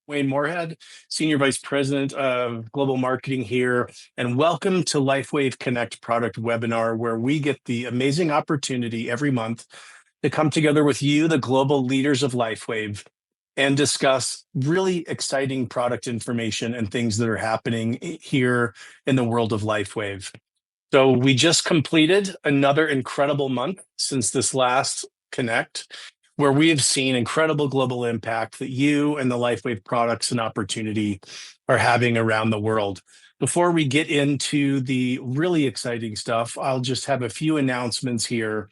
Wayne Moorhead, Senior Vice President of Global Marketing here, and welcome to LifeWave Connect product webinar, where we get the amazing opportunity every month to come together with you, the global leaders of LifeWave, and discuss really exciting product information and things that are happening here in the world of LifeWave. So we just completed another incredible month since this last Connect, where we have seen incredible global impact that you and the LifeWave products and opportunity are having around the world. Before we get into the really exciting stuff, I'll just have a few announcements here.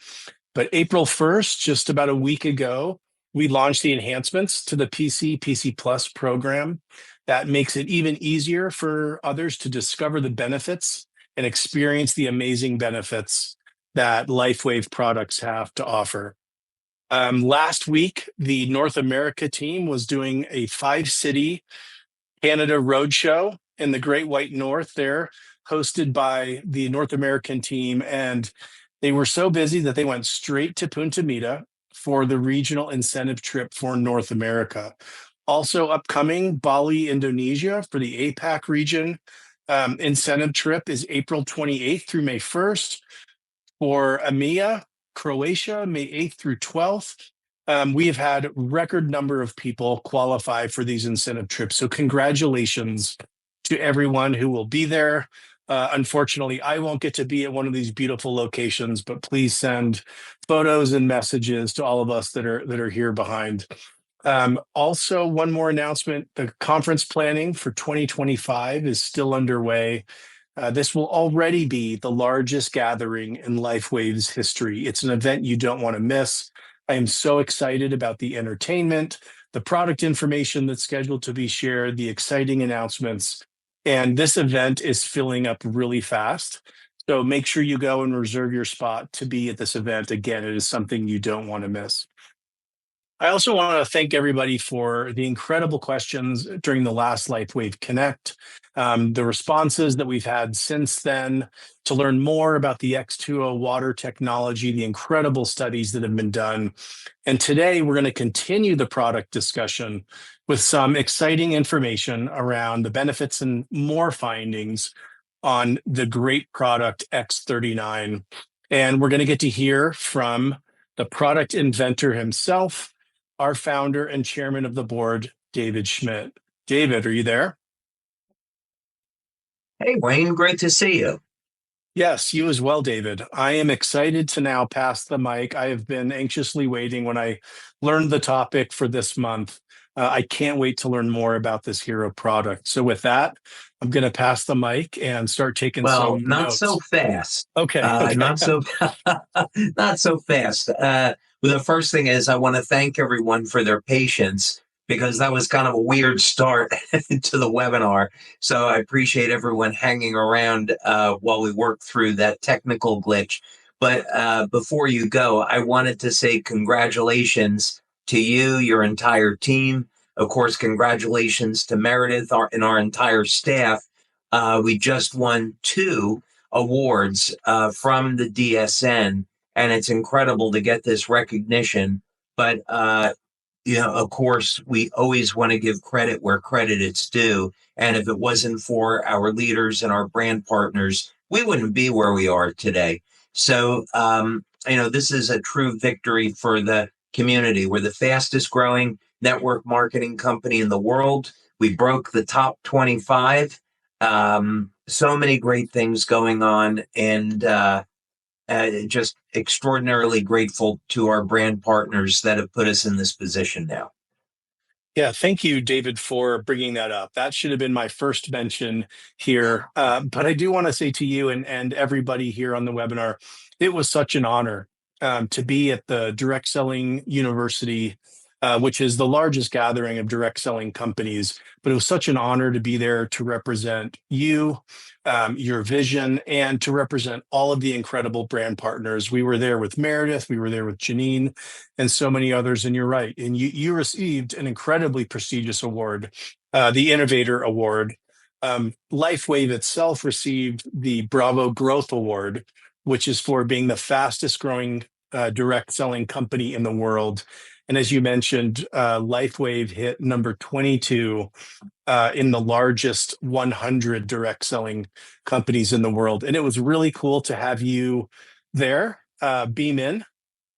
But April 1st, just about a week ago, we launched the enhancements to the PC Plus program that makes it even easier for others to discover the benefits and experience the amazing benefits that LifeWave products have to offer. Last week, the North America team was doing a 5-city Canada roadshow in the Great White North there, hosted by the North American team. And they were so busy that they went straight to Punta Mita for the regional incentive trip for North America. Also upcoming, Bali, Indonesia for the APAC region incentive trip is April 28th through May 1st. For EMEA, Croatia, May 8th through 12th. We have had a record number of people qualify for these incentive trips. So congratulations to everyone who will be there. Unfortunately, I won't get to be at one of these beautiful locations, but please send photos and messages to all of us that are here behind. Also, one more announcement, the conference planning for 2025 is still underway. This will already be the largest gathering in LifeWave's history. It's an event you don't want to miss. I am so excited about the entertainment, the product information that's scheduled to be shared, the exciting announcements, and this event is filling up really fast. So make sure you go and reserve your spot to be at this event. Again, it is something you don't want to miss. I also want to thank everybody for the incredible questions during the last LifeWave Connect, the responses that we've had since then to learn more about the X2O water technology, the incredible studies that have been done. And today we're going to continue the product discussion with some exciting information around the benefits and more findings on the great product X39. And we're going to get to hear from the product inventor himself, our founder and chairman of the board, David Schmidt. David, are you there? Hey, Wayne, great to see you. Yes, you as well, David. I am excited to now pass the mic. I have been anxiously waiting when I learned the topic for this month. I can't wait to learn more about this hero product. So with that, I'm going to pass the mic and start taking some notes. Not so fast. Okay. Not so fast. The first thing is I want to thank everyone for their patience, because that was kind of a weird start to the webinar. So I appreciate everyone hanging around while we work through that technical glitch. But before you go, I wanted to say congratulations to you, your entire team. Of course, congratulations to Meredith and our entire staff. We just won 2 awards from the DSN, and it's incredible to get this recognition. But of course, we always want to give credit where credit is due. And if it wasn't for our leaders and our brand partners, we wouldn't be where we are today. So, this is a true victory for the community. We're the fastest growing network marketing company in the world. We broke the top 25. So many great things going on, and just extraordinarily grateful to our brand partners that have put us in this position now. Yeah, thank you, David, for bringing that up. That should have been my first mention here. But I do want to say to you and everybody here on the webinar, it was such an honor to be at the Direct Selling University, which is the largest gathering of direct selling companies. But it was such an honor to be there to represent you, your vision, and to represent all of the incredible brand partners. We were there with Meredith, we were there with Janine, and so many others. And you're right. And you received an incredibly prestigious award, the Innovator Award. LifeWave itself received the Bravo Growth Award, which is for being the fastest growing direct selling company in the world. And as you mentioned, LifeWave hit number 22 in the largest 100 direct selling companies in the world. And it was really cool to have you there, beam in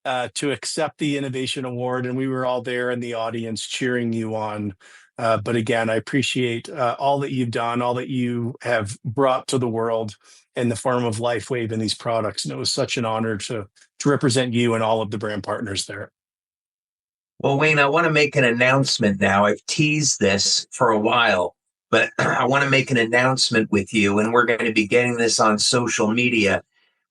to accept the Innovation Award. And we were all there in the audience cheering you on. But again, I appreciate all that you've done, all that you have brought to the world in the form of LifeWave and these products. And it was such an honor to represent you and all of the brand partners there. Well, Wayne, I want to make an announcement now. I've teased this for a while, but I want to make an announcement with you, and we're going to be getting this on social media.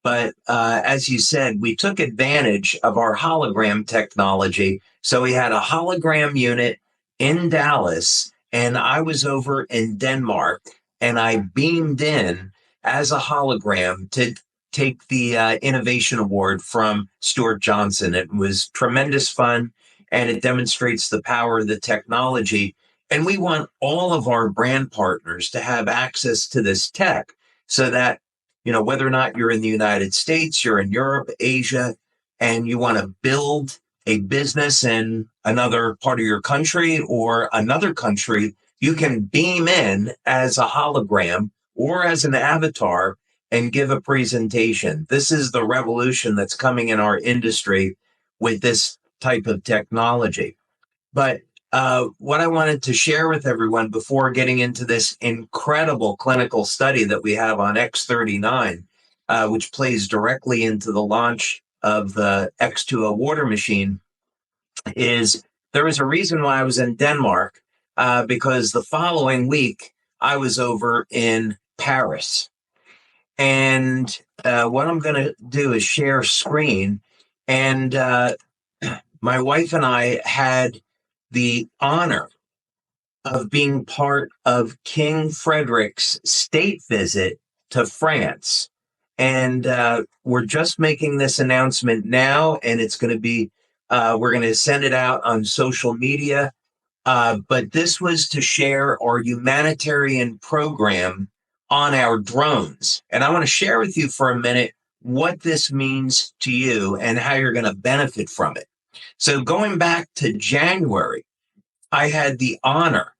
But as you said, we took advantage of our hologram technology. So we had a hologram unit in Dallas, and I was over in Denmark, and I beamed in as a hologram to take the Innovation Award from Stewart Johnson. It was tremendous fun, and it demonstrates the power of the technology. And we want all of our brand partners to have access to this tech so that, whether or not you're in the United States, you're in Europe, Asia, and you want to build a business in another part of your country or another country, you can beam in as a hologram or as an avatar and give a presentation. This is the revolution that's coming in our industry with this type of technology. But what I wanted to share with everyone before getting into this incredible clinical study that we have on X39, which plays directly into the launch of the X2O water machine, is there was a reason why I was in Denmark, because the following week I was over in Paris. And what I'm going to do is share screen. And my wife and I had the honor of being part of King Frederick's state visit to France. And we're just making this announcement now, and it's going to be, we're going to send it out on social media. But this was to share our humanitarian program on our drones. And I want to share with you for a minute what this means to you and how you're going to benefit from it. So going back to January, I had the honor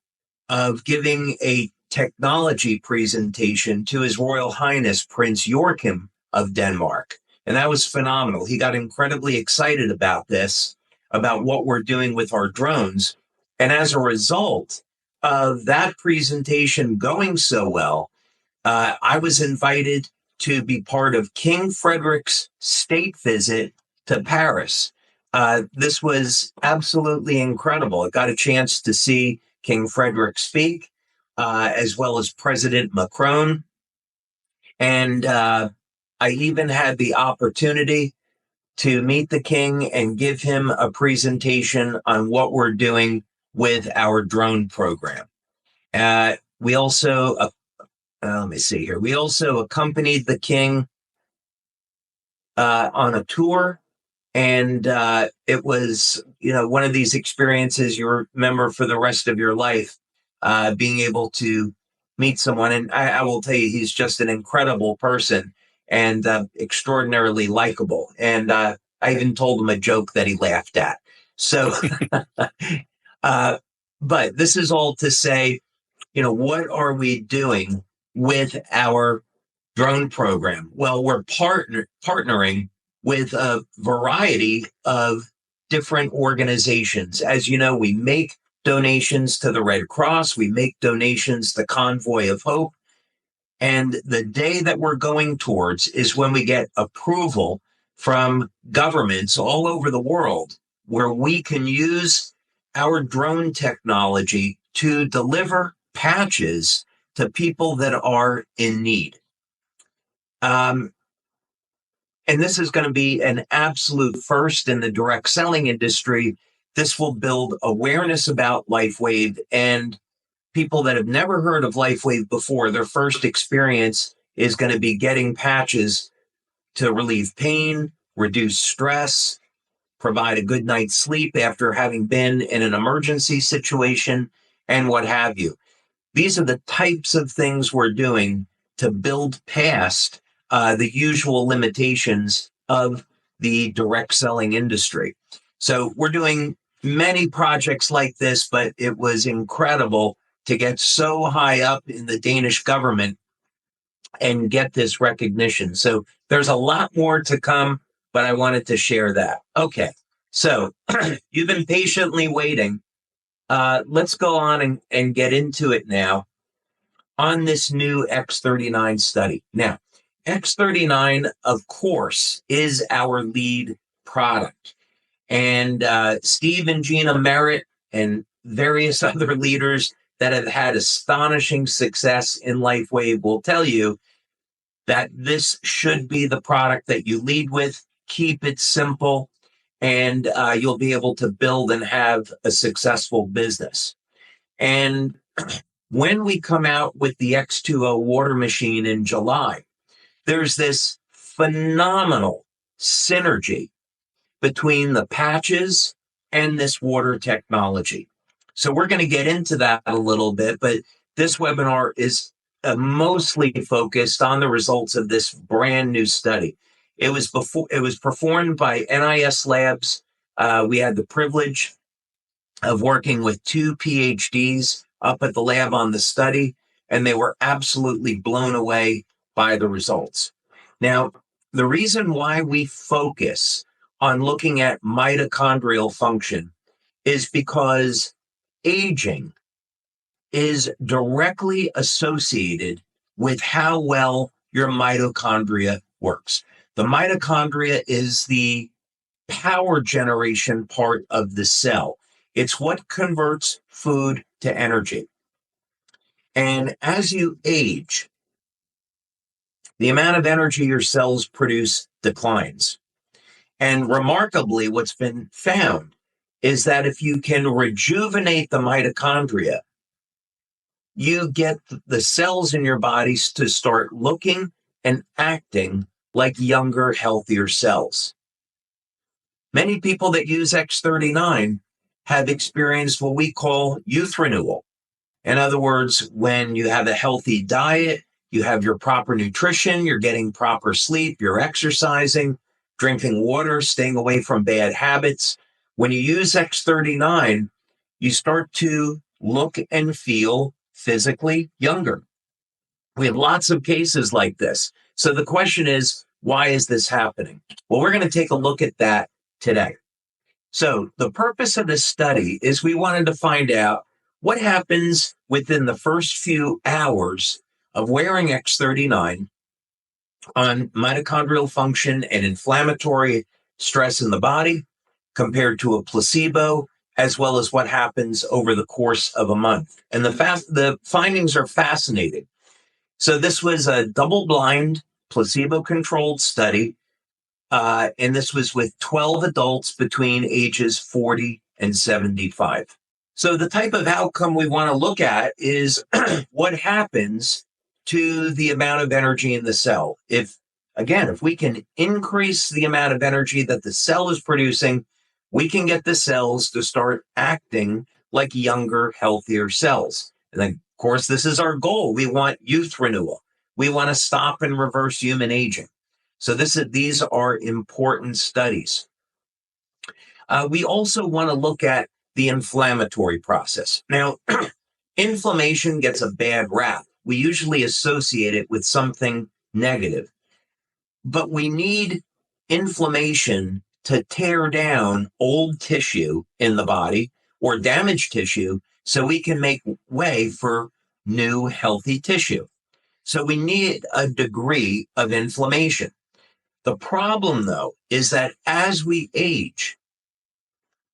of giving a technology presentation to His Royal Highness Prince Joachim of Denmark. And that was phenomenal. He got incredibly excited about this, about what we're doing with our drones. And as a result of that presentation going so well, I was invited to be part of King Frederick's state visit to Paris. This was absolutely incredible. I got a chance to see King Frederick speak, as well as President Macron. And I even had the opportunity to meet the king and give him a presentation on what we're doing with our drone program. We also, let me see here. We also accompanied the king on a tour. And it was, one of these experiences you remember for the rest of your life, being able to meet someone. And I will tell you, he's just an incredible person and extraordinarily likable. And I even told him a joke that he laughed at. So, but this is all to say, what are we doing with our drone program? Well, we're partnering with a variety of different organizations. As you know, we make donations to the Red Cross. We make donations to Convoy of Hope. And the day that we're going towards is when we get approval from governments all over the world where we can use our drone technology to deliver patches to people that are in need. And this is going to be an absolute first in the direct selling industry. This will build awareness about LifeWave, and people that have never heard of LifeWave before, their first experience is going to be getting patches to relieve pain, reduce stress, provide a good night's sleep after having been in an emergency situation, and what have you. These are the types of things we're doing to build past the usual limitations of the direct selling industry. So we're doing many projects like this, but it was incredible to get so high up in the Danish government and get this recognition. So there's a lot more to come, but I wanted to share that. Okay, so you've been patiently waiting. Let's go on and get into it now on this new X39 study. Now, X39, of course, is our lead product. And Steve and Gina Merritt and various other leaders that have had astonishing success in LifeWave will tell you that this should be the product that you lead with. Keep it simple, and you'll be able to build and have a successful business. And when we come out with the X2O water machine in July, there's this phenomenal synergy between the patches and this water technology. So we're going to get into that a little bit, but this webinar is mostly focused on the results of this brand new study. It was performed by NIS Labs. We had the privilege of working with 2 PhDs up at the lab on the study, and they were absolutely blown away by the results. Now, the reason why we focus on looking at mitochondrial function is because aging is directly associated with how well your mitochondria works. The mitochondria is the power generation part of the cell. It's what converts food to energy. And as you age, the amount of energy your cells produce declines. And remarkably, what's been found is that if you can rejuvenate the mitochondria, you get the cells in your bodies to start looking and acting like younger, healthier cells. Many people that use X39 have experienced what we call youth renewal. In other words, when you have a healthy diet, you have your proper nutrition, you're getting proper sleep, you're exercising, drinking water, staying away from bad habits. When you use X39, you start to look and feel physically younger. We have lots of cases like this. So the question is, why is this happening? Well, we're going to take a look at that today. So the purpose of this study is we wanted to find out what happens within the first few hours of wearing X39 on mitochondrial function and inflammatory stress in the body compared to a placebo, as well as what happens over the course of a month. And the findings are fascinating. So this was a double-blind, placebo-controlled study, and this was with 12 adults between ages 40 and 75. So the type of outcome we want to look at is what happens to the amount of energy in the cell. If we can increase the amount of energy that the cell is producing, we can get the cells to start acting like younger, healthier cells. And then, of course, this is our goal. We want youth renewal. We want to stop and reverse human aging. So these are important studies. We also want to look at the inflammatory process. Now, inflammation gets a bad rap. We usually associate it with something negative. But we need inflammation to tear down old tissue in the body or damaged tissue so we can make way for new healthy tissue. So we need a degree of inflammation. The problem, though, is that as we age,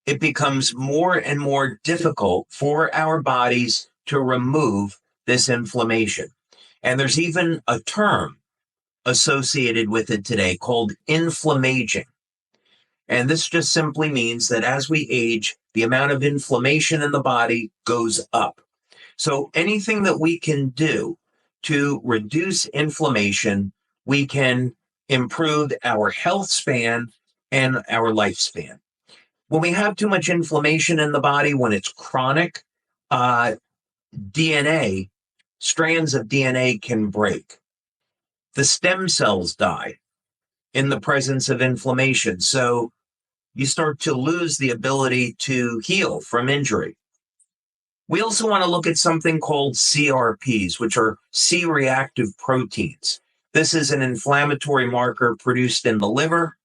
it becomes more and more difficult for our bodies to remove this inflammation. And there's even a term associated with it today called inflammaging. And this just simply means that as we age, the amount of inflammation in the body goes up. So anything that we can do to reduce inflammation, we can improve our health span and our lifespan. When we have too much inflammation in the body, when it's chronic, DNA, strands of DNA can break. The stem cells die in the presence of inflammation. So you start to lose the ability to heal from injury. We also want to look at something called CRPs, which are C-reactive proteins. This is an inflammatory marker produced in the liver,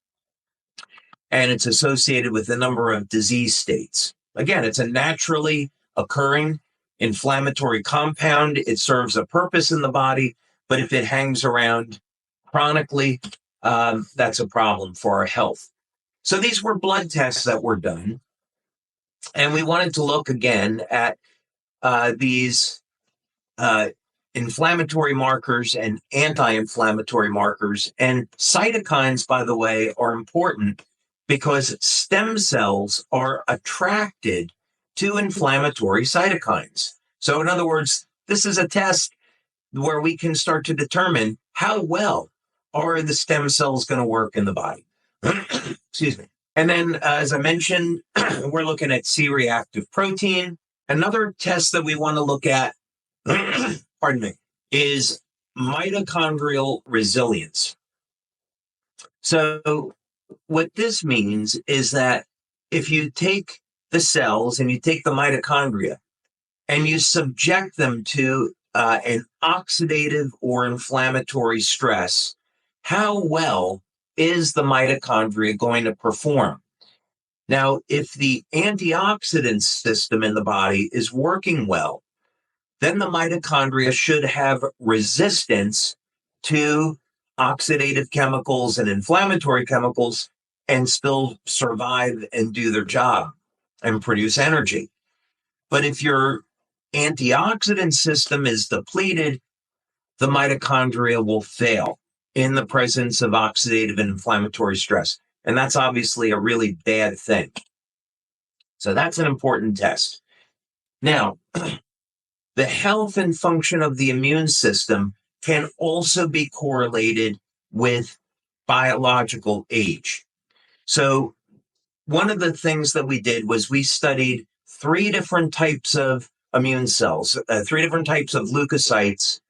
and it's associated with a number of disease states. Again, it's a naturally occurring inflammatory compound. It serves a purpose in the body, but if it hangs around chronically, that's a problem for our health. So these were blood tests that were done, and we wanted to look again at these inflammatory markers and anti-inflammatory markers. And cytokines, by the way, are important because stem cells are attracted to inflammatory cytokines. So in other words, this is a test where we can start to determine how well are the stem cells going to work in the body. Excuse me. And then, as I mentioned, we're looking at C-reactive protein. Another test that we want to look at, pardon me, is mitochondrial resilience. So what this means is that if you take the cells and you take the mitochondria and you subject them to an oxidative or inflammatory stress, how well is the mitochondria going to perform? Now, if the antioxidant system in the body is working well, then the mitochondria should have resistance to oxidative chemicals and inflammatory chemicals and still survive and do their job and produce energy. But if your antioxidant system is depleted, the mitochondria will fail in the presence of oxidative and inflammatory stress. And that's obviously a really bad thing. So that's an important test. Now, the health and function of the immune system can also be correlated with biological age. So one of the things that we did was we studied 3 different types of immune cells, 3 different types of leukocytes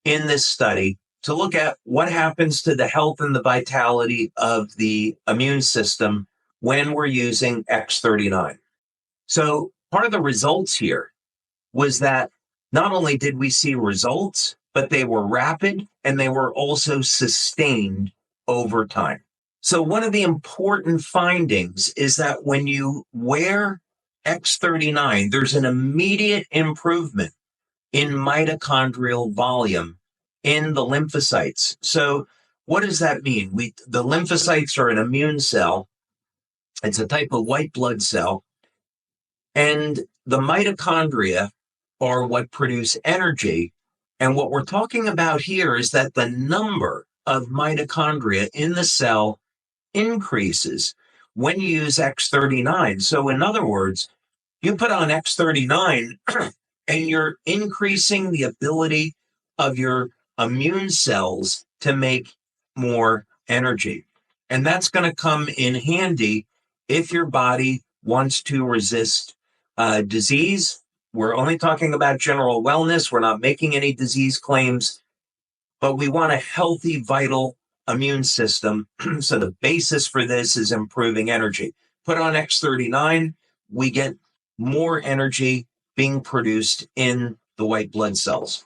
in this study to look at what happens to the health and the vitality of the immune system when we're using X39. So part of the results here was that not only did we see results, but they were rapid and they were also sustained over time. So one of the important findings is that when you wear X39, there's an immediate improvement in mitochondrial volume in the lymphocytes. So what does that mean? The lymphocytes are an immune cell. It's a type of white blood cell. And the mitochondria are what produce energy. And what we're talking about here is that the number of mitochondria in the cell increases when you use X39. So in other words, you put on X39 and you're increasing the ability of your immune cells to make more energy. And that's going to come in handy if your body wants to resist disease. We're only talking about general wellness. We're not making any disease claims, but we want a healthy, vital immune system. So the basis for this is improving energy. Put on X39, we get more energy being produced in the white blood cells.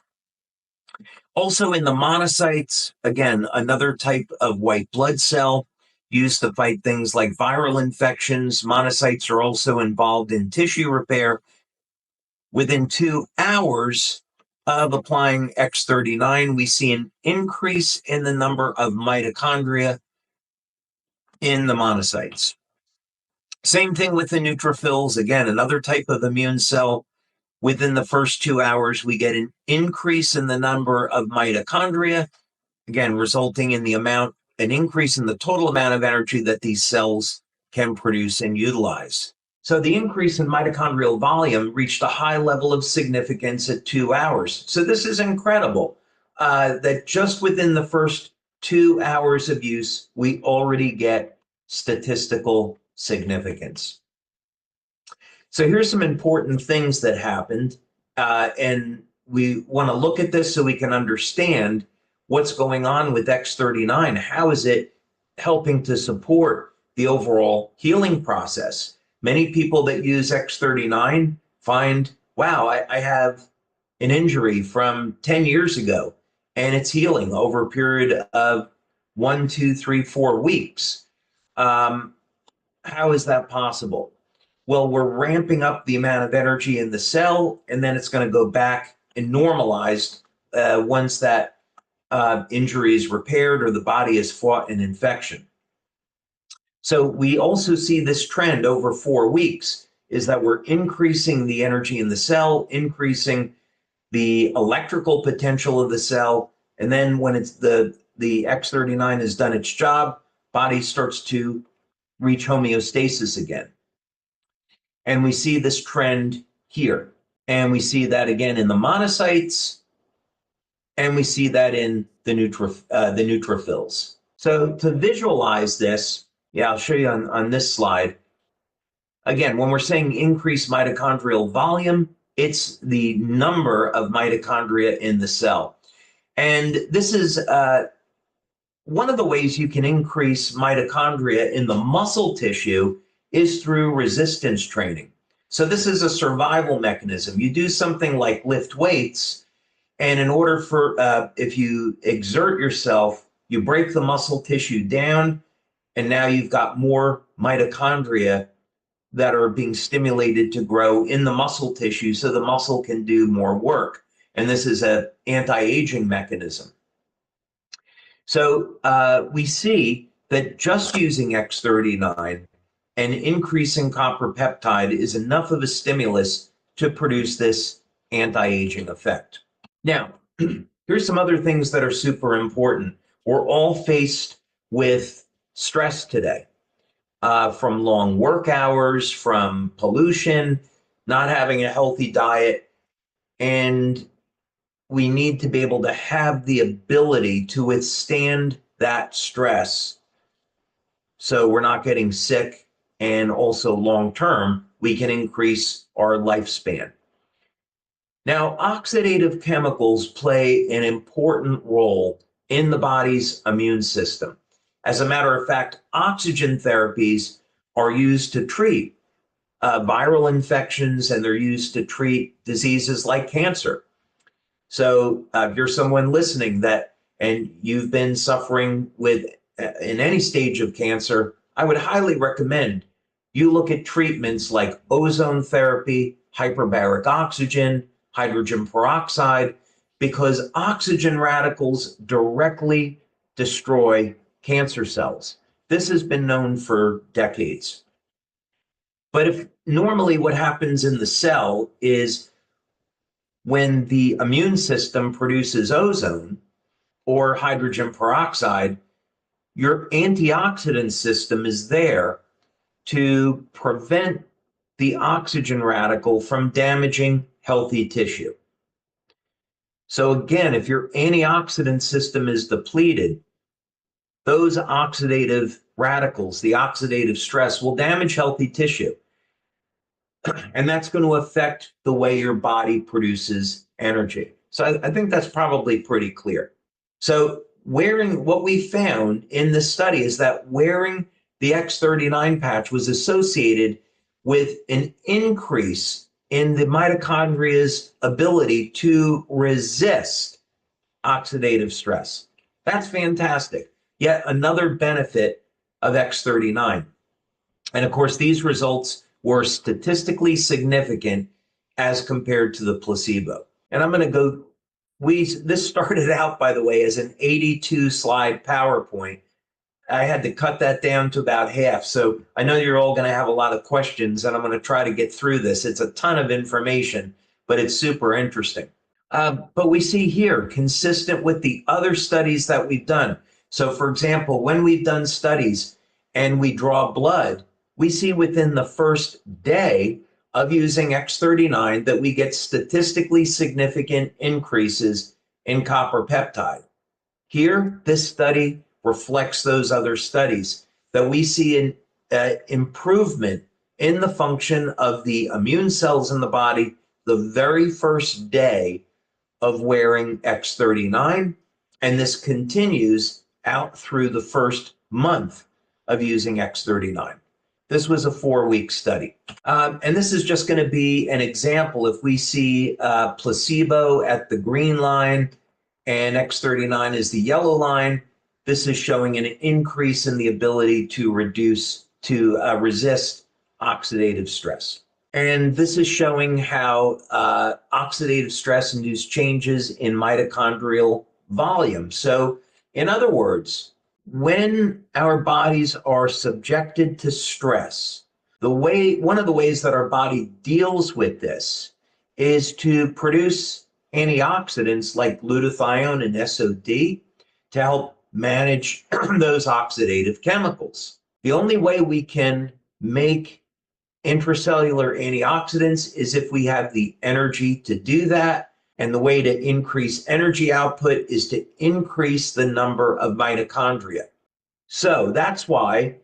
Also in the monocytes, again, another type of white blood cell used to fight things like viral infections. Monocytes are also involved in tissue repair. Within 2 hours of applying X39, we see an increase in the number of mitochondria in the monocytes. Same thing with the neutrophils. Again, another type of immune cell. Within the first 2 hours, we get an increase in the number of mitochondria, again, resulting in an increase in the total amount of energy that these cells can produce and utilize. So the increase in mitochondrial volume reached a high level of significance at 2 hours. So this is incredible that just within the first 2 hours of use, we already get statistical significance. So here's some important things that happened, and we want to look at this so we can understand what's going on with X39. How is it helping to support the the overall healing process. Many people that use X39 find, wow, I have an injury from 10 years ago, and it's healing over a period of 1, 2, 3, 4 weeks. How is that possible? Well, we're ramping up the amount of energy in the cell, and then it's going to go back and normalized once that injury is repaired or the body has fought an infection. So we also see this trend over 4 weeks is that we're increasing the energy in the cell, increasing the electrical potential of the cell, and then when it's the X39 has done its job, body starts to reach homeostasis again. And we see this trend here. And we see that again in the monocytes, and we see that in the neutrophils. So to visualize this, I'll show you on this slide. Again, when we're saying increased mitochondrial volume, it's the number of mitochondria in the cell. And this is one of the ways you can increase mitochondria in the muscle tissue is through resistance training. So this is a survival mechanism. You do something like lift weights, and in order for, if you exert yourself, you break the muscle tissue down, and now you've got more mitochondria that are being stimulated to grow in the muscle tissue so the muscle can do more work. And this is an anti-aging mechanism. So we see that just using X39 and increasing copper peptide is enough of a stimulus to produce this anti-aging effect. Now, here's some other things that are super important. We're all faced with stress today, from long work hours, from pollution, not having a healthy diet, and we need to be able to have the ability to withstand that stress so we're not getting sick, and also long-term, we can increase our lifespan. Now, oxidative chemicals play an important role in the body's immune system. As a matter of fact, oxygen therapies are used to treat viral infections, and they're used to treat diseases like cancer. So if you're someone listening and you've been suffering with in any stage of cancer, I would highly recommend you look at treatments like ozone therapy, hyperbaric oxygen, hydrogen peroxide, because oxygen radicals directly destroy cancer cells. This has been known for decades. But if normally what happens in the cell is when the immune system produces ozone or hydrogen peroxide, your antioxidant system is there to prevent the oxygen radical from damaging healthy tissue. So again, if your antioxidant system is depleted, those oxidative radicals, the oxidative stress, will damage healthy tissue. And that's going to affect the way your body produces energy. So I think that's probably pretty clear. So what we found in this study is that wearing the X39 patch was associated with an increase in the mitochondria's ability to resist oxidative stress. That's fantastic. Yet another benefit of X39. And of course, these results were statistically significant as compared to the placebo. And I'm going to go, this started out, by the way, as an 82 slide PowerPoint. I had to cut that down to about half. So I know you're all going to have a lot of questions, and I'm going to try to get through this. It's a ton of information, but it's super interesting. But we see here, consistent with the other studies that we've done. So for example, when we've done studies and we draw blood, we see within the first day of using X39 that we get statistically significant increases in copper peptide. Here, this study reflects those other studies that we see an improvement in the function of the immune cells in the body the very first day of wearing X39, and this continues out through the first month of using X39. This was a 4-week study. And this is just going to be an example. If we see placebo at the green line and X39 is the yellow line, this is showing an increase in the ability to resist oxidative stress. And this is showing how oxidative stress induced changes in mitochondrial volume. So in other words, when our bodies are subjected to stress, one of the ways that our body deals with this is to produce antioxidants like glutathione and SOD to help manage those oxidative chemicals. The only way we can make intracellular antioxidants is if we have the energy to do that. And the way to increase energy output is to increase the number of mitochondria. So that's why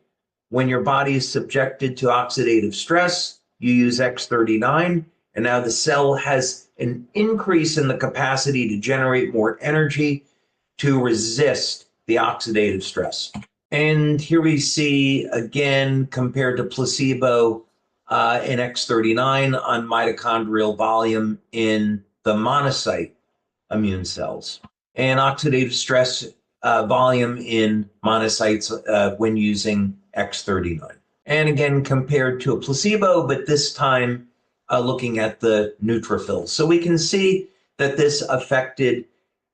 when your body is subjected to oxidative stress, you use X39, and now the cell has an increase in the capacity to generate more energy to resist the oxidative stress. And here we see, again, compared to placebo in X39 on mitochondrial volume in the monocyte immune cells, and oxidative stress volume in monocytes when using X39. And again, compared to a placebo, but this time looking at the neutrophils. So we can see that this affected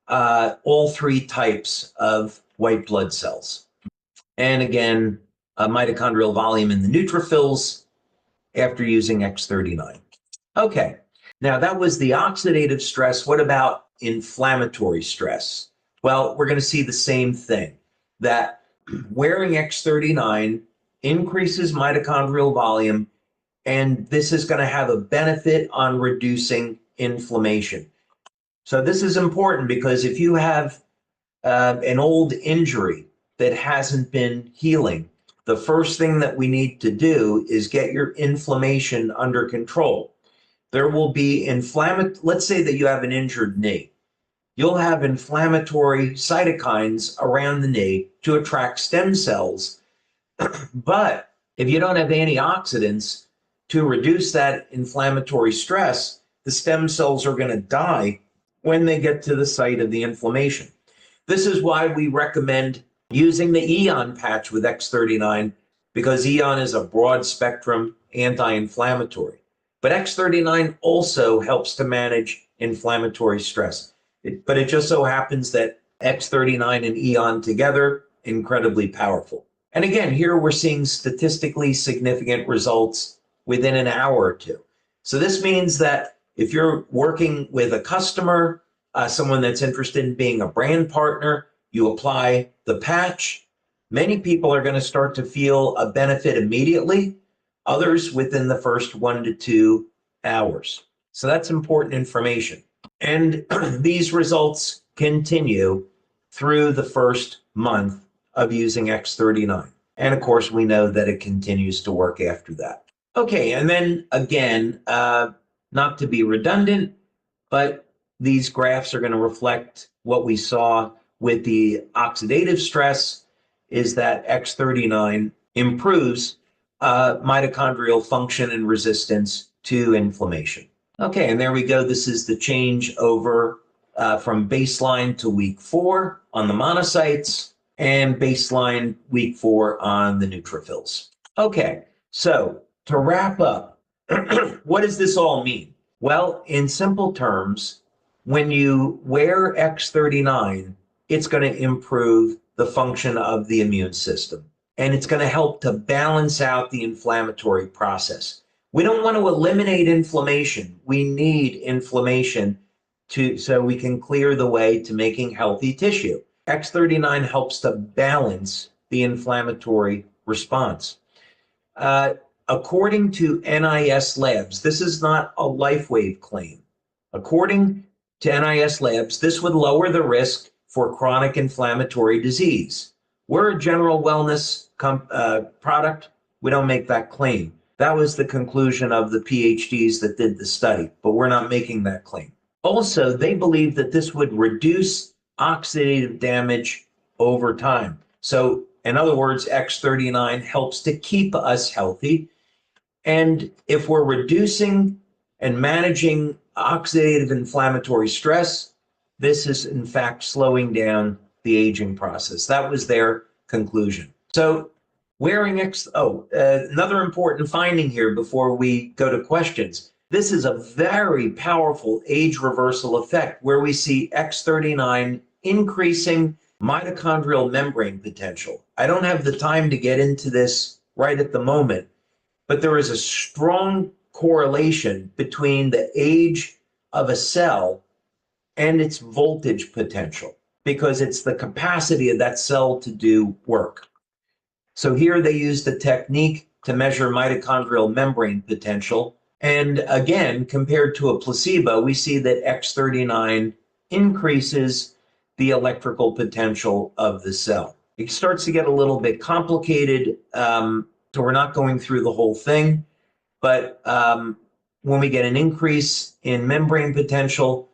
all 3 types of white blood cells. And again, mitochondrial volume in the neutrophils after using X39. Okay. Now, that was the oxidative stress. What about inflammatory stress? Well, we're going to see the same thing, that wearing X39 increases mitochondrial volume, and this is going to have a benefit on reducing inflammation. So this is important because if you have an old injury that hasn't been healing, the first thing that we need to do is get your inflammation under control. There will be let's say that you have an injured knee. You'll have inflammatory cytokines around the knee to attract stem cells. But if you don't have antioxidants to reduce that inflammatory stress, the stem cells are going to die when they get to the site of the inflammation. This is why we recommend using the EON patch with X39, because EON is a broad spectrum anti-inflammatory. But X39 also helps to manage inflammatory stress. But it just so happens that X39 and EON together, incredibly powerful. And again, here we're seeing statistically significant results within an hour or 2. So this means that if you're working with a customer, someone that's interested in being a brand partner, you apply the patch. Many people are going to start to feel a benefit immediately. Others within the first 1 to 2 hours. So that's important information. And these results continue through the first month of using X39. And of course, we know that it continues to work after that. Okay, and then again, not to be redundant, but these graphs are going to reflect what we saw with the oxidative stress, is that X39 improves mitochondrial function and resistance to inflammation. Okay, and there we go. This is the change over from baseline to week 4 on the monocytes and baseline week 4 on the neutrophils. Okay, so to wrap up, what does this all mean? Well, in simple terms, when you wear X39, it's going to improve the function of the immune system. And it's going to help to balance out the inflammatory process. We don't want to eliminate inflammation. We need inflammation so we can clear the way to making healthy tissue. X39 helps to balance the inflammatory response. According to NIS Labs, this is not a LifeWave claim. According to NIS Labs, this would lower the risk for chronic inflammatory disease. We're a general wellness product. We don't make that claim. That was the conclusion of the PhDs that did the study, but we're not making that claim. Also, they believe that this would reduce oxidative damage over time. So In other words, X39 helps to keep us healthy. And if we're reducing and managing oxidative inflammatory stress, this is in fact slowing down the aging process. That was their conclusion. So wearing another important finding here before we go to questions. This is a very powerful age reversal effect where we see X39 increasing mitochondrial membrane potential. I don't have the time to get into this right at the moment, but there is a strong correlation between the age of a cell and its voltage potential, because it's the capacity of that cell to do work. So here they used a technique to measure mitochondrial membrane potential. And again, compared to a placebo, we see that X39 increases the electrical potential of the cell. It starts to get a little bit complicated, so we're not going through the whole thing. But when we get an increase in membrane potential,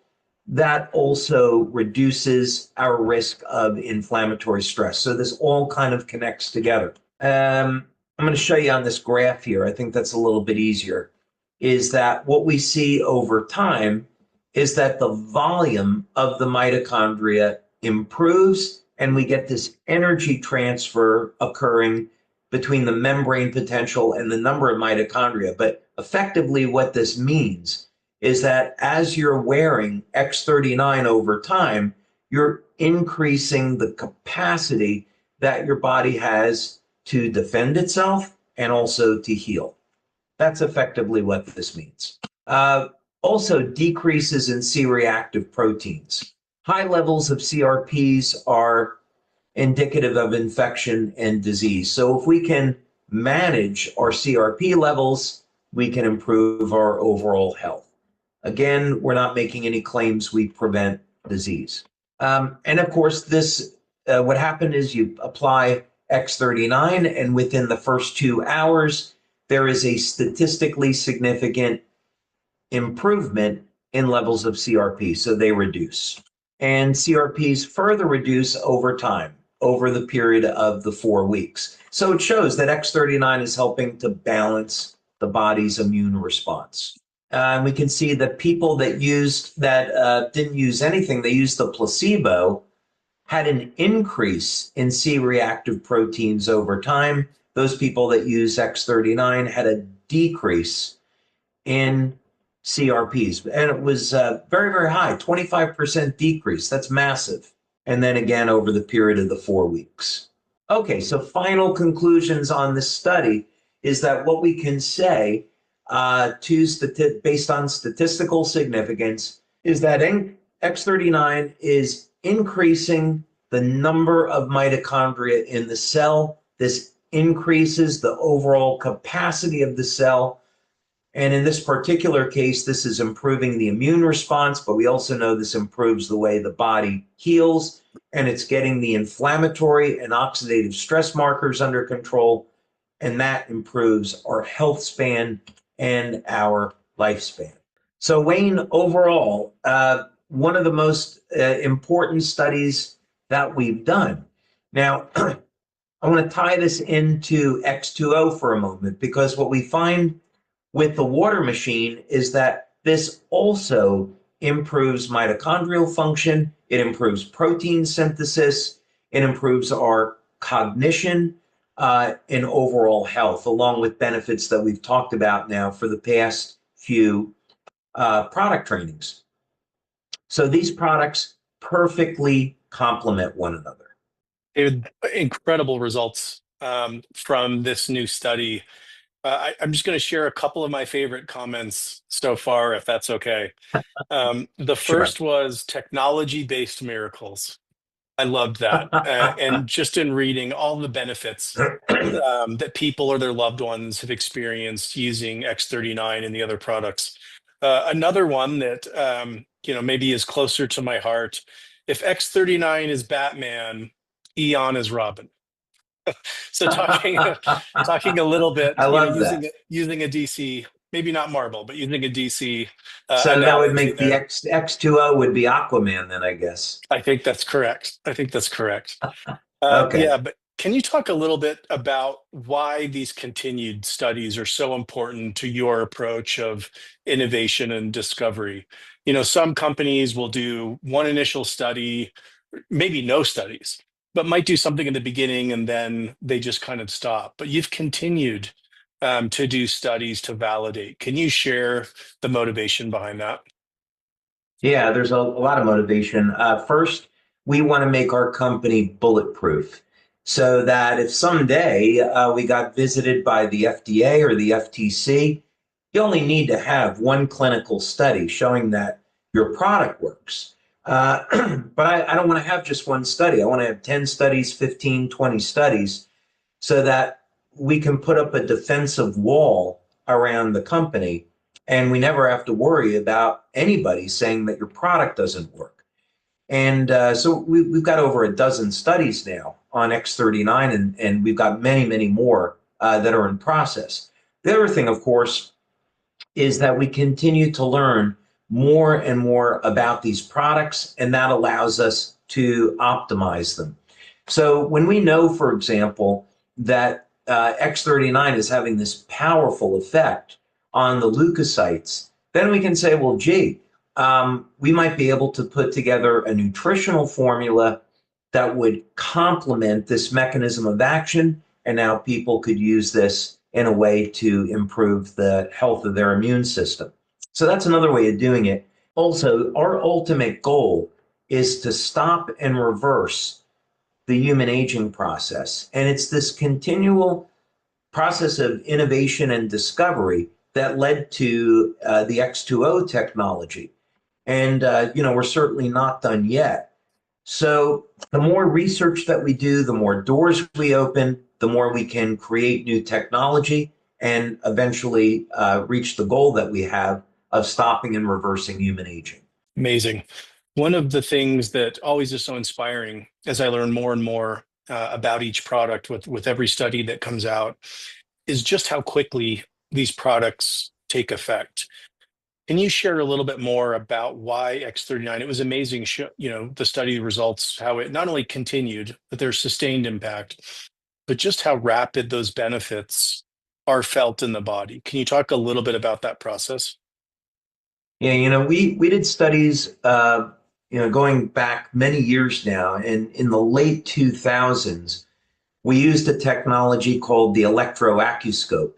that also reduces our risk of inflammatory stress. So this all kind of connects together. I'm going to show you on this graph here, I think that's a little bit easier, is that what we see over time is that the volume of the mitochondria improves, and we get this energy transfer occurring between the membrane potential and the number of mitochondria. But effectively what this means is that as you're wearing X39 over time, you're increasing the capacity that your body has to defend itself and also to heal. That's effectively what this means. Also, decreases in C-reactive proteins. High levels of CRPs are indicative of infection and disease. So if we can manage our CRP levels, we can improve our overall health. Again, we're not making any claims we prevent disease. And of course, this what happened is you apply X39, and within the first 2 hours, there is a statistically significant improvement in levels of CRP, so they reduce. And CRPs further reduce over time, over the period of the 4 weeks. So it shows that X39 is helping to balance the body's immune response. And we can see that people that didn't use anything, they used the placebo, had an increase in C-reactive proteins over time. Those people that use X39 had a decrease in CRPs, and it was very, very high, 25% decrease. That's massive. And then again, over the period of the 4 weeks. Okay, so final conclusions on this study is that what we can say based on statistical significance is that X39 is increasing the number of mitochondria in the cell. This increases the overall capacity of the cell. And in this particular case, this is improving the immune response, but we also know this improves the way the body heals, and it's getting the inflammatory and oxidative stress markers under control, and that improves our health span and our lifespan. So Wayne, overall, one of the most important studies that we've done. Now, I want to tie this into X2O for a moment, because what we find with the water machine is that this also improves mitochondrial function, it improves protein synthesis, it improves our cognition and overall health, along with benefits that we've talked about now for the past few product trainings. So these products perfectly complement one another. David, incredible results from this new study. I'm just going to share a couple of my favorite comments so far, if that's okay. The first was technology-based miracles. I loved that. And just in reading all the benefits that people or their loved ones have experienced using X39 and the other products. Another one that maybe is closer to my heart. If X39 is Batman, Eon is Robin. So talking a little bit, I love that. using a DC, maybe not Marvel, but using a DC. So that would make the X2O would be Aquaman then, I guess. I think that's correct. Okay. Can you talk a little bit about why these continued studies are so important to your approach of innovation and discovery? Some companies will do one initial study, maybe no studies, but might do something in the beginning and then they just kind of stop. But you've continued to do studies to validate. Can you share the motivation behind that? Yeah, there's a lot of motivation. First, we want to make our company bulletproof so that if someday we got visited by the FDA or the FTC, you only need to have one clinical study showing that your product works. But I don't want to have just one study. I want to have 10 studies, 15, 20 studies so that we can put up a defensive wall around the company and we never have to worry about anybody saying that your product doesn't work. And so we've got over a dozen studies now on X39, and we've got many, many more that are in process. The other thing, of course, is that we continue to learn more and more about these products, and that allows us to optimize them. So when we know, for example, that X39 is having this powerful effect on the leukocytes, then we can say, well, gee, we might be able to put together a nutritional formula that would complement this mechanism of action, and now people could use this in a way to improve the health of their immune system. So that's another way of doing it. Also, our ultimate goal is to stop and reverse the human aging process. And it's this continual process of innovation and discovery that led to the X2O technology. And, we're certainly not done yet. So the more research that we do, the more doors we open, the more we can create new technology and eventually reach the goal that we have of stopping and reversing human aging. Amazing. One of the things that always is so inspiring as I learn more and more about each product with every study that comes out is just how quickly these products take effect. Can you share a little bit more about why X39? It was amazing, the study results, how it not only continued, but their sustained impact, but just how rapid those benefits are felt in the body. Can you talk a little bit about that process? Yeah, we did studies, going back many years now, and in the late 2000s, we used a technology called the electroacuoscope.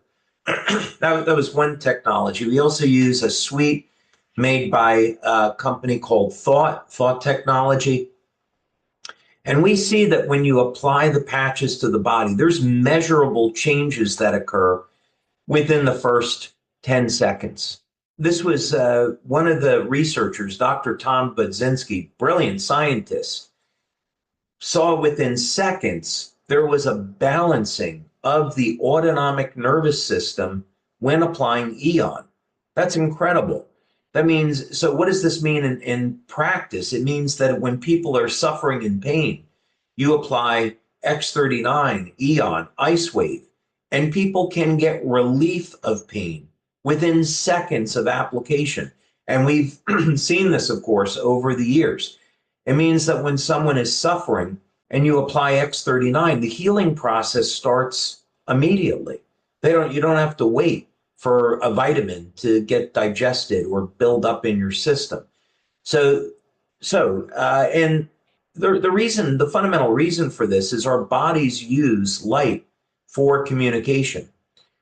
That was one technology. We also use a suite made by a company called Thought Technology. And we see that when you apply the patches to the body, there's measurable changes that occur within the first 10 seconds. This was one of the researchers, Dr. Tom Budzinski, brilliant scientist, saw within seconds there was a balancing of the autonomic nervous system when applying EON. That's incredible. That means, so what does this mean in practice? It means that when people are suffering in pain, you apply X39, EON, Ice Wave, and people can get relief of pain within seconds of application. And we've seen this, of course, over the years. It means that when someone is suffering and you apply X39, the healing process starts immediately. You don't have to wait for a vitamin to get digested or build up in your system. And the fundamental reason for this is our bodies use light for communication.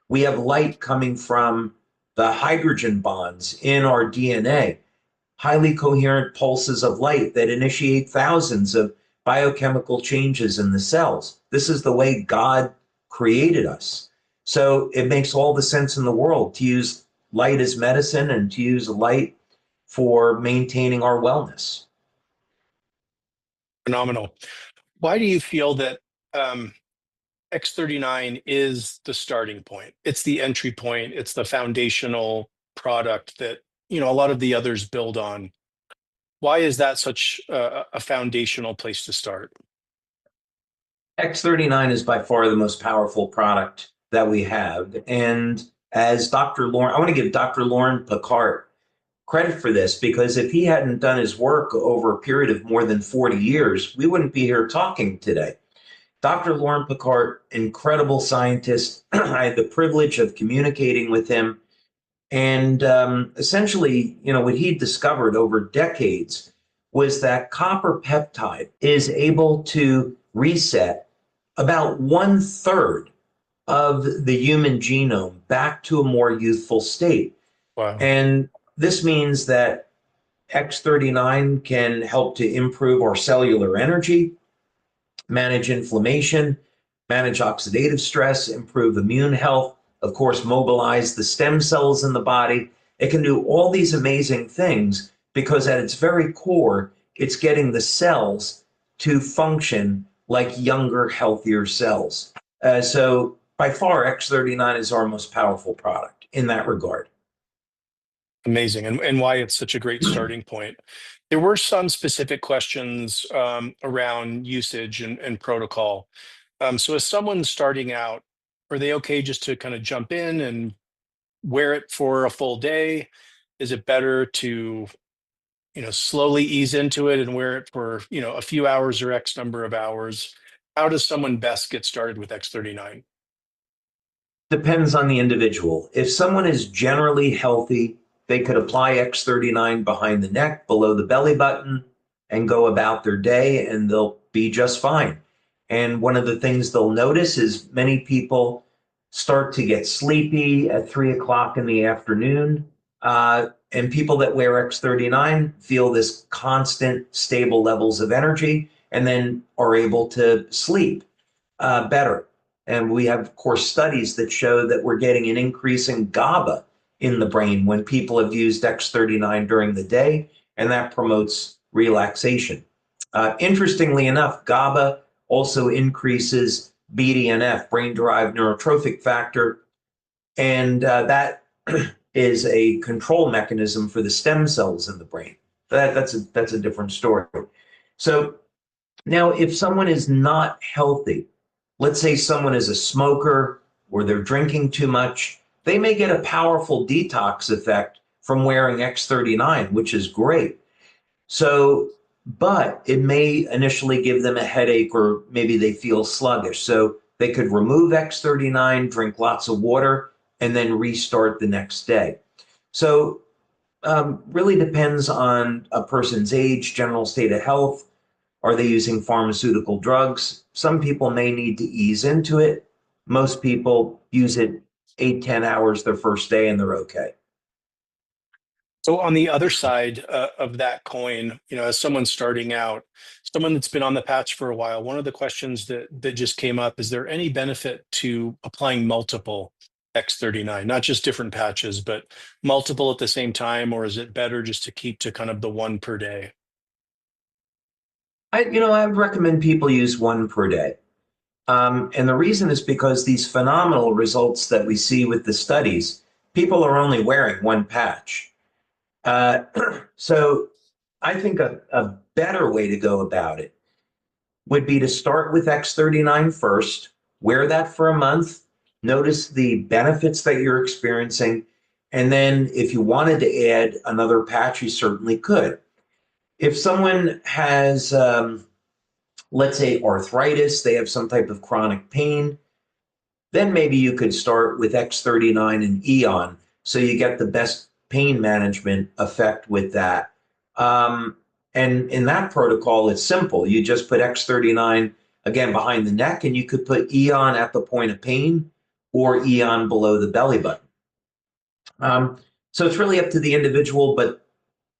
We have light coming from the hydrogen bonds in our DNA, highly coherent pulses of light that initiate thousands of biochemical changes in the cells. This is the way God created us. So it makes all the sense in the world to use light as medicine and to use light for maintaining our wellness. Phenomenal. Why do you feel that X39 is the starting point? It's the entry point. It's the foundational product that a lot of the others build on. Why is that such a foundational place to start? X39 is by far the most powerful product that we have. And as I want to give Dr. Lauren Picard credit for this, because if he hadn't done his work over a period of more than 40 years, we wouldn't be here talking today. Dr. Laurent Picard, incredible scientist. I had the privilege of communicating with him. And essentially, what he discovered over decades was that copper peptide is able to reset about 1/3 of the human genome back to a more youthful state. Wow. And this means that X39 can help to improve our cellular energy, manage inflammation, manage oxidative stress, improve immune health, of course, mobilize the stem cells in the body. It can do all these amazing things because at its very core, it's getting the cells to function like younger, healthier cells. So by far, X39 is our most powerful product in that regard. Amazing. And why it's such a great starting point. There were some specific questions around usage and protocol. So as someone starting out, are they okay just to kind of jump in and wear it for a full day? Is it better to, slowly ease into it and wear it for, a few hours or X number of hours? How does someone best get started with X39? Depends on the individual. If someone is generally healthy, they could apply X39 behind the neck, below the belly button, and go about their day, and they'll be just fine. And one of the things they'll notice is many people start to get sleepy at 3 o'clock in the afternoon. And people that wear X39 feel this constant, stable levels of energy and then are able to sleep better. And we have, of course, studies that show that we're getting an increase in GABA in the brain when people have used X39 during the day, and that promotes relaxation. Interestingly enough, GABA also increases BDNF, brain-derived neurotrophic factor, and that is a control mechanism for the stem cells in the brain. That's a different story. So now, if someone is not healthy, let's say someone is a smoker or they're drinking too much, they may get a powerful detox effect from wearing X39, which is great. So, but it may initially give them a headache or maybe they feel sluggish. So they could remove X39, drink lots of water, and then restart the next day. So really depends on a person's age, general state of health. Are they using pharmaceutical drugs? Some people may need to ease into it. Most people use it 8-10 hours their first day and they're okay. So on the other side of that coin, as someone starting out, someone that's been on the patch for a while, one of the questions that just came up, is there any benefit to applying multiple X39, not just different patches, but multiple at the same time, or is it better just to keep to kind of the one per day? I would recommend people use one per day. And the reason is because these phenomenal results that we see with the studies, people are only wearing one patch. So I think a better way to go about it would be to start with X39 first, wear that for a month, notice the benefits that you're experiencing, and then if you wanted to add another patch, you certainly could. If someone has, let's say, arthritis, they have some type of chronic pain, then maybe you could start with X39 and Eon, so you get the best pain management effect with that. And in that protocol, it's simple. You just put X39, again, behind the neck, and you could put Eon at the point of pain or Eon below the belly button. So it's really up to the individual, but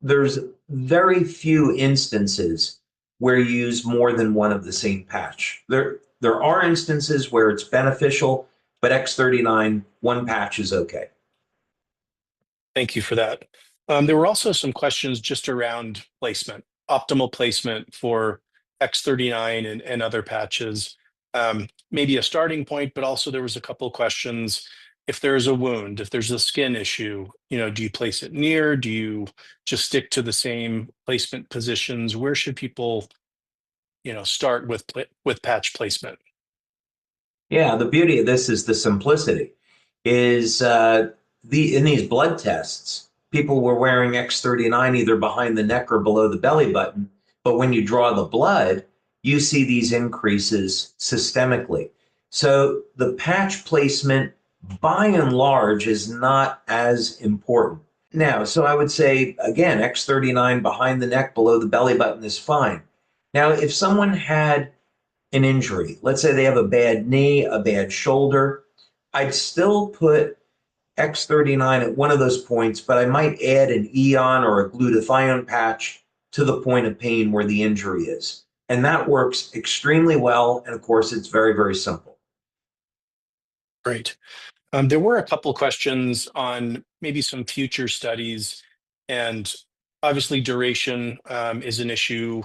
there's very few instances where you use more than one of the same patch. There are instances where it's beneficial, but X39, one patch is okay. Thank you for that. There were also some questions just around placement, optimal placement for X39 and other patches. Maybe a starting point, but also there was a couple of questions. If there's a wound, if there's a skin issue, do you place it near? Do you just stick to the same placement positions? Where should people, start with patch placement? Yeah, the beauty of this is the simplicity. Is in these blood tests, people were wearing X39 either behind the neck or below the belly button. But when you draw the blood, you see these increases systemically. So the patch placement, by and large, is not as important. Now, so I would say, again, X39 behind the neck, below the belly button is fine. Now, if someone had an injury, let's say they have a bad knee, a bad shoulder, I'd still put X39 at one of those points, but I might add an Eon or a glutathione patch to the point of pain where the injury is. And that works extremely well. And of course, it's very, very simple. Great. There were a couple questions on maybe some future studies, and obviously duration is an issue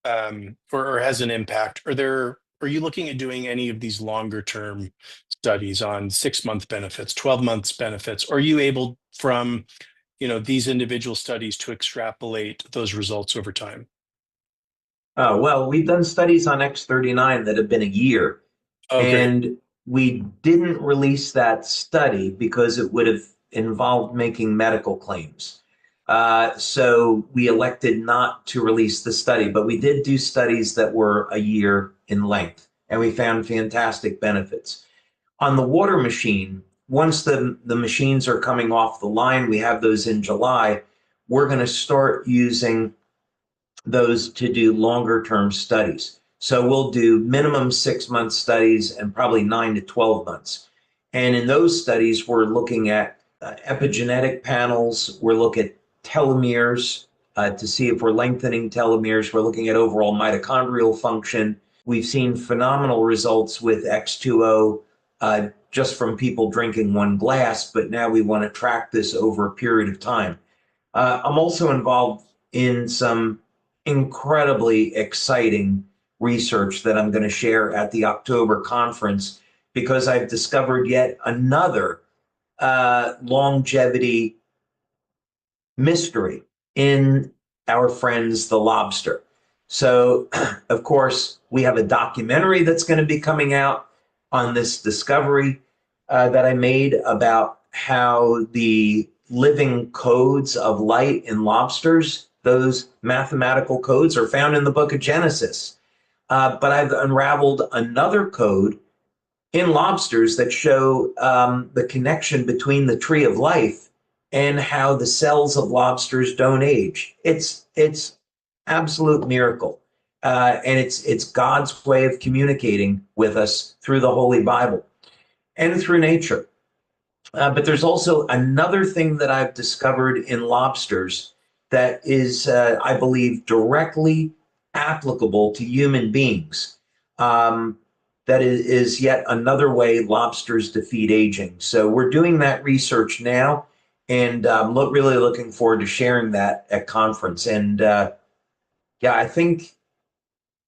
or has an impact. Are you looking at doing any of these longer term studies on 6-month benefits, 12 months benefits? Are you able from these individual studies to extrapolate those results over time? Well, we've done studies on X39 that have been a year. And we didn't release that study because it would have involved making medical claims. So we elected not to release the study, but we did do studies that were a year in length, and we found fantastic benefits. On the water machine, once the machines are coming off the line, we have those in July, we're going to start using those to do longer term studies. So we'll do minimum 6-month studies and probably 9 to 12 months. And in those studies, we're looking at epigenetic panels. We're looking at telomeres to see if we're lengthening telomeres. We're looking at overall mitochondrial function. We've seen phenomenal results with X2O just from people drinking 1 glass, but now we want to track this over a period of time. I'm also involved in some incredibly exciting research that I'm going to share at the October conference, because I've discovered yet another longevity mystery in our friends, the lobster. So, of course, we have a documentary that's going to be coming out on this discovery that I made about how the living codes of light in lobsters, those mathematical codes, are found in the book of Genesis. But I've unraveled another code in lobsters that show the connection between the tree of life and how the cells of lobsters don't age. It's absolute miracle. And it's God's way of communicating with us through the Holy Bible and through nature. But there's also another thing that I've discovered in lobsters that is, I believe, directly applicable to human beings. That is yet another way lobsters defeat aging. So we're doing that research now, and I'm really looking forward to sharing that at conference. And yeah, I think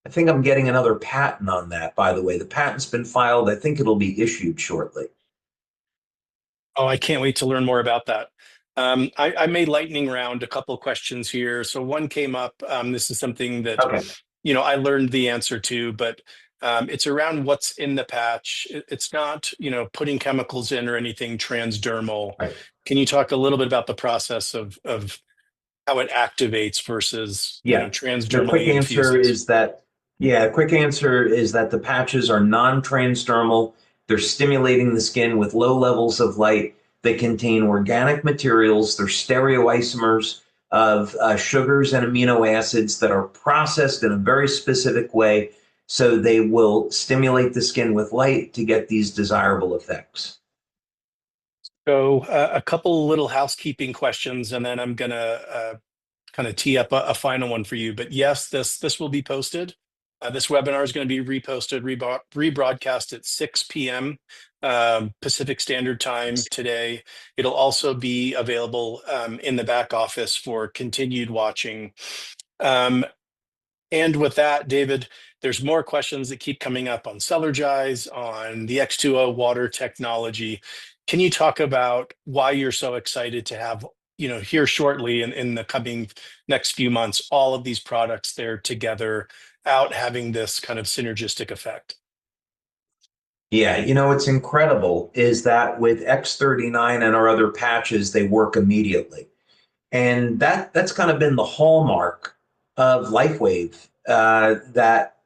I'm getting another patent on that, by the way. The patent's been filed. I think it'll be issued shortly. Oh, I can't wait to learn more about that. I may lightning round a couple of questions here. So one came up. This is something that I learned the answer to, but it's around what's in the patch. It's not putting chemicals in or anything transdermal. Right. Can you talk a little bit about the process of how it activates versus transdermal? The quick answer is that the patches are non-transdermal. They're stimulating the skin with low levels of light. They contain organic materials. They're stereoisomers of sugars and amino acids that are processed in a very specific way, so they will stimulate the skin with light to get these desirable effects. So a couple little housekeeping questions, and then I'm going to kind of tee up a final one for you. But yes, this will be posted. This webinar is going to be reposted, rebroadcast at 6 p.m. Pacific Standard Time today. It'll also be available in the back office for continued watching. And with that, David, there's more questions that keep coming up on Celergize, on the X2O water technology. Can you talk about why you're so excited to have, here shortly in the coming next few months, all of these products there together, out having this kind of synergistic effect? Yeah, what's incredible is that with X39 and our other patches, they work immediately. And that's kind of been the hallmark of LifeWave, that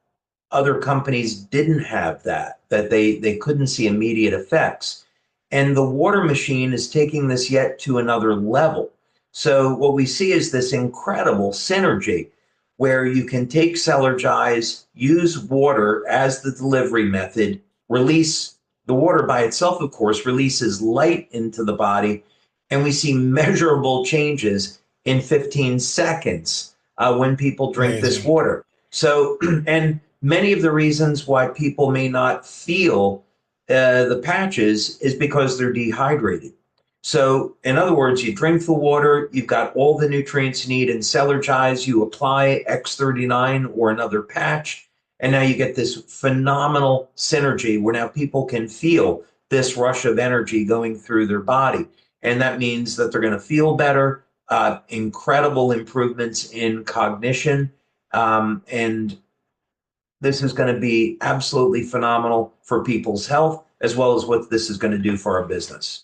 other companies didn't have that they couldn't see immediate effects. And the water machine is taking this yet to another level. So what we see is this incredible synergy where you can take Celergize, use water as the delivery method, release the water by itself, of course, releases light into the body, and we see measurable changes in 15 seconds when people drink this water. So, and many of the reasons why people may not feel the patches is because they're dehydrated. So in other words, you drink the water, you've got all the nutrients you need in Celergize, you apply X39 or another patch, and now you get this phenomenal synergy where now people can feel this rush of energy going through their body. And that means that they're going to feel better, incredible improvements in cognition, and this is going to be absolutely phenomenal for people's health, as well as what this is going to do for our business.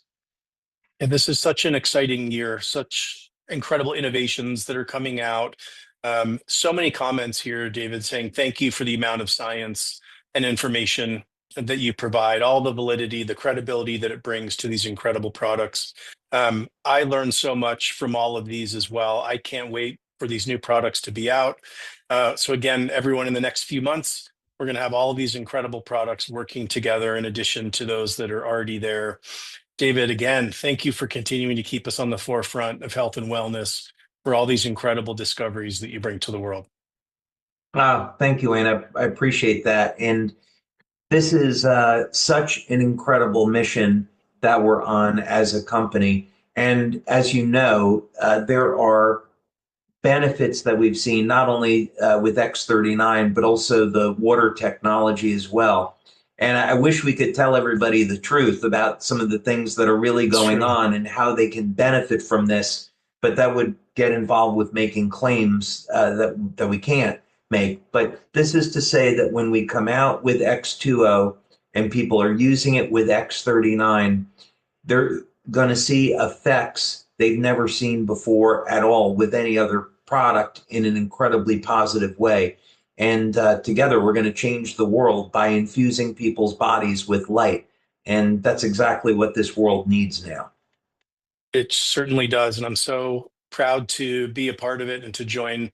And this is such an exciting year, such incredible innovations that are coming out. So many comments here, David, saying thank you for the amount of science and information that you provide, all the validity, the credibility that it brings to these incredible products. I learned so much from all of these as well. I can't wait for these new products to be out. So again, everyone, in the next few months, we're going to have all of these incredible products working together in addition to those that are already there. David, again, thank you for continuing to keep us on the forefront of health and wellness, for all these incredible discoveries that you bring to the world. Thank you, Wayne. I appreciate that. And this is such an incredible mission that we're on as a company. And as you know, there are benefits that we've seen not only with X39, but also the water technology as well. And I wish we could tell everybody the truth about some of the things that are really going on and how they can benefit from this, but that would get involved with making claims that we can't make. But this is to say that when we come out with X2O and people are using it with X39, they're going to see effects they've never seen before at all with any other product in an incredibly positive way. And together we're going to change the world by infusing people's bodies with light. And that's exactly what this world needs now. It certainly does. And I'm so proud to be a part of it and to join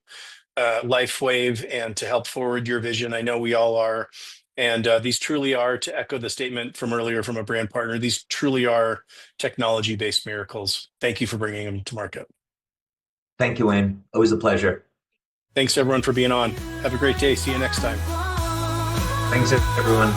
LifeWave and to help forward your vision. I know we all are. And these truly are, to echo the statement from earlier from a brand partner, these truly are technology-based miracles. Thank you for bringing them to market. Thank you, Wayne. Always a pleasure. Thanks, everyone, for being on. Have a great day. See you next time. Thanks, everyone.